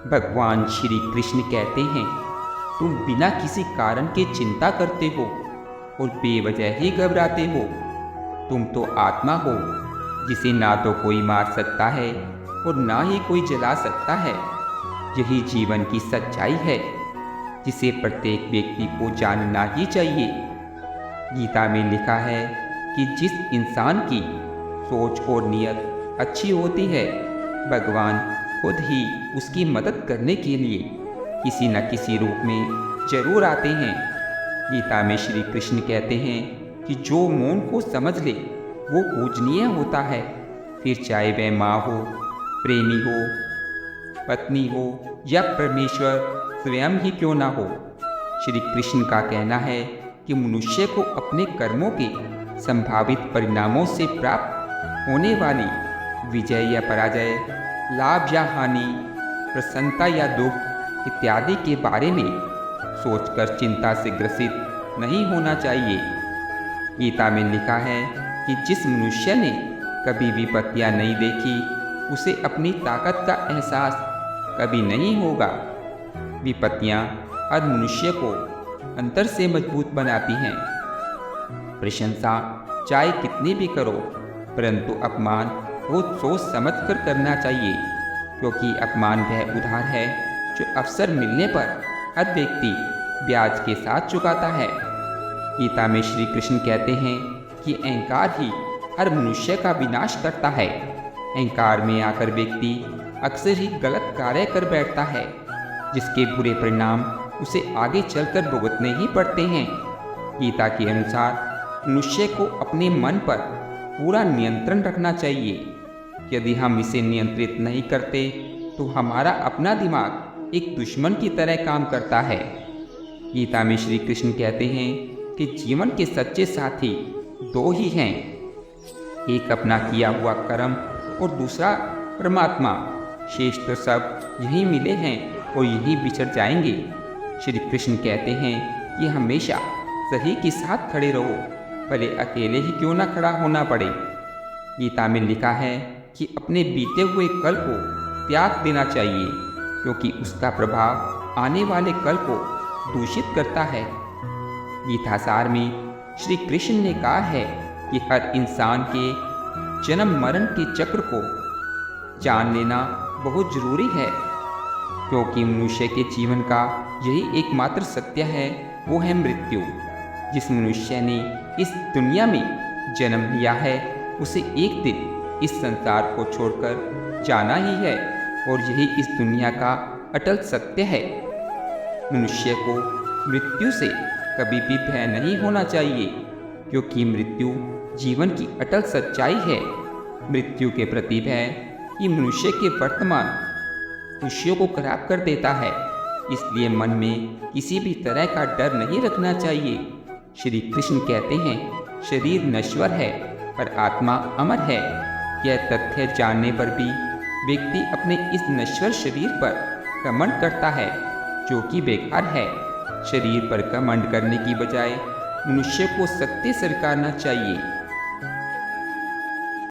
भगवान श्री कृष्ण कहते हैं, तुम बिना किसी कारण के चिंता करते हो और बेवजह ही घबराते हो। तुम तो आत्मा हो जिसे ना तो कोई मार सकता है और ना ही कोई जला सकता है। यही जीवन की सच्चाई है जिसे प्रत्येक व्यक्ति को जानना ही चाहिए। गीता में लिखा है कि जिस इंसान की सोच और नीयत अच्छी होती है, भगवान खुद ही उसकी मदद करने के लिए किसी न किसी रूप में जरूर आते हैं। गीता में श्री कृष्ण कहते हैं कि जो मौन को समझ ले वो पूजनीय होता है, फिर चाहे वह माँ हो, प्रेमी हो, पत्नी हो या परमेश्वर स्वयं ही क्यों ना हो। श्री कृष्ण का कहना है कि मनुष्य को अपने कर्मों के संभावित परिणामों से प्राप्त होने वाली विजय या पराजय, लाभ या हानि, प्रसन्नता या दुख इत्यादि के बारे में सोचकर चिंता से ग्रसित नहीं होना चाहिए। गीता में लिखा है कि जिस मनुष्य ने कभी विपत्तियां नहीं देखी, उसे अपनी ताकत का एहसास कभी नहीं होगा। विपत्तियां हर मनुष्य को अंतर से मजबूत बनाती हैं। प्रशंसा चाहे कितनी भी करो, परंतु अपमान बहुत सोच समझ कर करना चाहिए, क्योंकि अपमान वह उधार है जो अवसर मिलने पर हर व्यक्ति ब्याज के साथ चुकाता है। गीता में श्री कृष्ण कहते हैं कि अहंकार ही हर मनुष्य का विनाश करता है। अहंकार में आकर व्यक्ति अक्सर ही गलत कार्य कर बैठता है, जिसके बुरे परिणाम उसे आगे चलकर भुगतने ही पड़ते हैं। गीता के अनुसार मनुष्य को अपने मन पर पूरा नियंत्रण रखना चाहिए। यदि हम इसे नियंत्रित नहीं करते तो हमारा अपना दिमाग एक दुश्मन की तरह काम करता है। गीता में श्री कृष्ण कहते हैं कि जीवन के सच्चे साथी दो ही हैं, एक अपना किया हुआ कर्म और दूसरा परमात्मा। शेष तो सब यही मिले हैं और यही बिछड़ जाएंगे। श्री कृष्ण कहते हैं कि हमेशा सही के साथ खड़े रहो, भले अकेले ही क्यों ना खड़ा होना पड़े। गीता में लिखा है कि अपने बीते हुए कल को त्याग देना चाहिए, क्योंकि उसका प्रभाव आने वाले कल को दूषित करता है। गीता सार में श्री कृष्ण ने कहा है कि हर इंसान के जन्म मरण के चक्र को जान लेना बहुत जरूरी है, क्योंकि मनुष्य के जीवन का यही एकमात्र सत्य है, वो है मृत्यु। जिस मनुष्य ने इस दुनिया में जन्म लिया है, उसे एक दिन इस संसार को छोड़कर जाना ही है, और यही इस दुनिया का अटल सत्य है। मनुष्य को मृत्यु से कभी भी भय नहीं होना चाहिए, क्योंकि मृत्यु जीवन की अटल सच्चाई है। मृत्यु के प्रति भय ये मनुष्य के वर्तमान खुशियों को खराब कर देता है, इसलिए मन में किसी भी तरह का डर नहीं रखना चाहिए। श्री कृष्ण कहते हैं, शरीर नश्वर है पर आत्मा अमर है। यह तथ्य जानने पर भी व्यक्ति अपने इस नश्वर शरीर पर घमंड करता है, जो कि बेकार है। शरीर पर घमंड करने की बजाय मनुष्य को सत्य स्वीकारना चाहिए